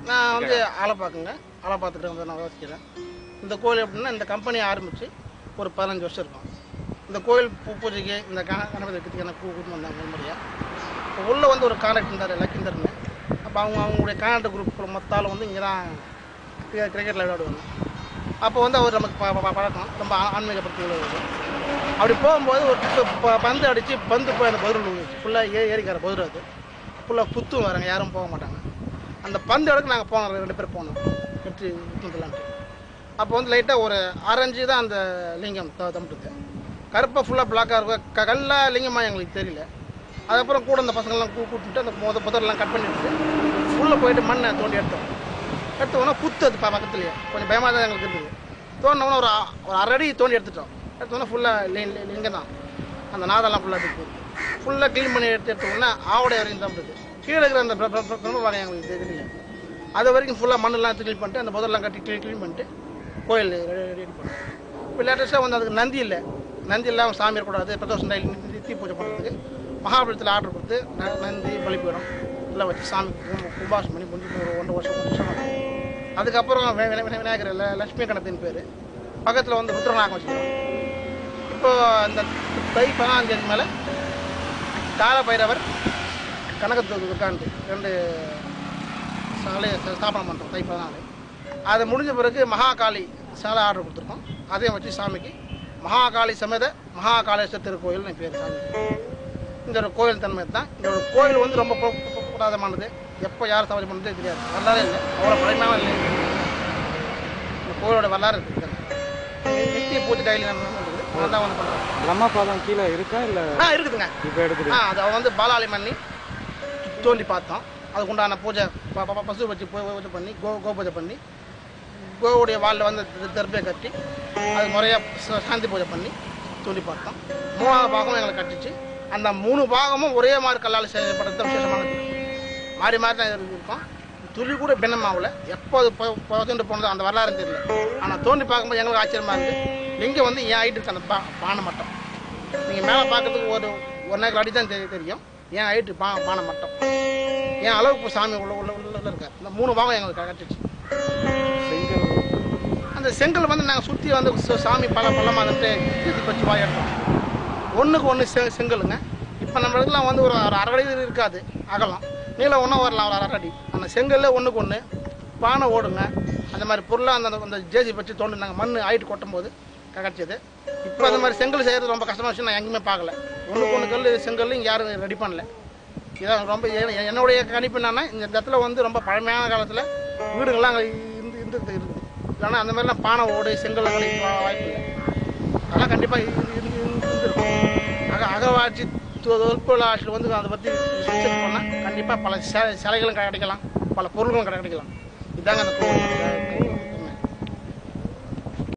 நான் வந்து ஆலப்பாக்குங்க. ஆலப்பாத்துட்டு வந்து நான் வசிக்கிறேன். இந்த கோயில் எப்படின்னா இந்த கம்பெனி ஆரம்பித்து ஒரு 15 வருஷம் இருக்கும். இந்த கோயில் பூஜைக்கு இந்த கணபதி வைக்கிறதுக்கு எனக்கு கூப்பிட்டு வந்தாங்க முன்முறையாக. இப்போ உள்ளே வந்து ஒரு கான்ட்ராக்ட் இருந்தார் லக்கிந்தர்னு. அப்போ அவங்களுடைய கான்ட்ராக்ட் குரூப் மொத்தாலும் வந்து இங்கே தான் கிரிக்கெட்டில் விளையாடுவாங்க. அப்போ வந்து அவர் நமக்கு பழக்கம் ரொம்ப ஆன்மீகப்படுத்தி உள்ளது. அப்படி போகும்போது ஒரு பந்து அடித்து பந்து போய் அந்த பதில் விழுந்துச்சு. ஃபுல்லாக ஏரிக்கார பதில் அது ஃபுல்லாக புத்தும் வராங்க, யாரும் போக மாட்டாங்க. அந்த பந்து இடத்துக்கு நாங்கள் போனோம், 2 பேர் போனோம் வெற்றி விட்டுலான்ட்டு. அப்போ வந்து லைட்டாக ஒரு ஆரஞ்சு தான் அந்த லிங்கம் தம்பிட்டு, கருப்பாக ஃபுல்லாக பிளாக்காக இருக்கும். கல்லா லிங்கமாக எங்களுக்கு தெரியல. அதுக்கப்புறம் கூட அந்த பசங்கள்லாம் கூப்பிட்டு அந்த புதரெல்லாம் கட் பண்ணிட்டு உள்ளே போயிட்டு மண்ணை தோண்டி எடுத்தோன்னா புத்து அது பக்கத்துலேயே கொஞ்சம் பயமாக தான் எங்களுக்கு இருந்தது. தோண்டினோன்னா ஒரு 1/2 அடி தோண்டி எடுத்தோன்னா ஃபுல்லாக லிங்கம் தான். அந்த நாதெல்லாம் ஃபுல்லாக இருக்குது. ஃபுல்லாக க்ளீன் பண்ணி எடுத்தோன்னா ஆவுடைய வரைக்கும் தான் இருக்குது. கீழே இருக்கிற அந்த பிரம்ம பாகம் எங்களுக்கு தெரியல. அது வரைக்கும் ஃபுல்லாக மண்ணெல்லாம் க்ளீன் பண்ணிட்டு அந்த புதரெல்லாம் கட்டி க்ளீன் பண்ணிட்டு கோயில் ரெடி பண்ணோம். இப்போ லேட்டஸ்ட்டாக வந்து அதுக்கு நந்தி இல்லை, நந்தி இல்லாமல் சாமி இருக்கக்கூடாது. பிரதோஷம் நித்தி பூஜை பண்ணுறதுக்கு மகாபலித்தில் ஆர்டர் கொடுத்து நந்தி பலிப்பீடம் எல்லாம் வச்சு சாமி கும்பாசம் பண்ணி முடிஞ்சு ஒரு 1 வருஷம் ஆகும். அதுக்கப்புறம் விநாயகர் லட்சுமி கணத்தின் பேர் பக்கத்தில் வந்து ருத்ரநாகம் வச்சுக்கிறோம். இப்போது இந்த தை 15 தேதி மேலே கால பைரவர் கனகத்துக்காண்டு 2 சாலையை ஸ்தாபனம் பண்ணுறோம் தை 14. அதை முடிஞ்ச பிறகு மகாகாளி சாலை ஆர்டர் கொடுத்துருக்கோம். அதையும் வச்சு சாமிக்கு மகாகாளி சமேத மகாகாளேஸ்வர் திருக்கோயில்னு பேர் சாமிக்கு. இந்த ஒரு கோயில் தன்மை தான். இந்த ஒரு கோயில் வந்து ரொம்ப புராதமானது. எப்போ யார் சவாரி பண்ணுறதே தெரியாது, வரலாறே இல்லை, அவ்வளோ பழமையாக இல்லை. இந்த கோயிலோட வரலாறு இருக்குது. நித்திய பூஜை டைலி இருக்குது, தான் வந்து பண்ணுறோம். பிரம்ம பாதம் கீழே இருக்கா இல்லை? இருக்குதுங்க. இப்போ எடுக்குது. அதை வந்து பாலாளி மண்ணி தோண்டி பார்த்தோம். அதுக்கு உண்டான பூஜை பசு வச்சு பூஜை பண்ணி கோ பூஜை பண்ணி கோவுடைய வாலில் வந்து தர்பையை கட்டி அது முறையாக சாந்தி பூஜை பண்ணி தோண்டி பார்த்தோம். 3ஆவது பாகமும் எங்களுக்கு கட்டிச்சு. அந்த 3 பாகமும் ஒரே மாதிரி கல்லால் செய்யப்பட்டது விசேஷமானது. மாறி மாறி தான் இருக்கும். துளி கூட பின்னமாகல. எப்போ அது புதண்டு போனது அந்த வரலாறு தெரியல. ஆனால் தோண்டி பார்க்கும்போது எங்களுக்கு ஆச்சரியமாக இருக்குது. லிங்கம் வந்து ஏன் ஹைட்டு இருக்குது, அந்த பானை மட்டம். நீங்கள் மேலே பார்க்கறதுக்கு ஒரு 1 அடி தான் தெரியும். ஏன் ஹைட்டு பானை மட்டம், ஏன் அளவுக்கு சாமி உள்ள இருக்கார். இந்த 3 பாகம் எங்களுக்கு கட்டிச்சு. அந்த செங்கல் வந்து நாங்கள் சுற்றி வந்து சாமி பள்ளமாக வந்துட்டு வச்சு வாய் எடுத்தோம். 1க்கு 1 செங்கலுங்க. இப்போ நம்ம இடத்துலாம் வந்து ஒரு 1/2 அடி இருக்காது அகலம், நீளம் ஒன்றும் வரலாம் ஒரு 1/2 அடி. அந்த செங்கல்ல 1க்கு 1 பானை ஓடுங்க. அந்த மாதிரி பொருளாக அந்த ஜேசி வச்சு தோண்டி நாங்கள் மண் ஆயிட்டு கொட்டும் போது கிடச்சிது. இப்போ அந்த மாதிரி செங்கல் செய்கிறது ரொம்ப கஷ்டமான விஷயம். நான் எங்கேயுமே பார்க்கல. 1க்கு 1 கல் செங்கல் இங்கே யாரும் ரெடி பண்ணல. இதான் ரொம்ப என்னுடைய கணிப்பு என்னன்னா, இந்த இடத்துல வந்து ரொம்ப பழமையான காலத்தில் வீடுகள்லாம் அங்கே இருக்குது. இல்லைன்னா அந்த மாதிரிலாம் பானை ஓடு செங்கல் வாய்ப்பு இல்லை. அதெல்லாம் கண்டிப்பாக இருந்துருக்கும். அகழ்வாட்சி தொல்பொருள் ஆட்சியில் வந்து அதை பற்றி ரிசர்ச் பண்ணால் கண்டிப்பாக பல சிலைகளும் கிடைக்கலாம், பல பொருள்களும் கிடைக்கலாம். இதாங்க அந்த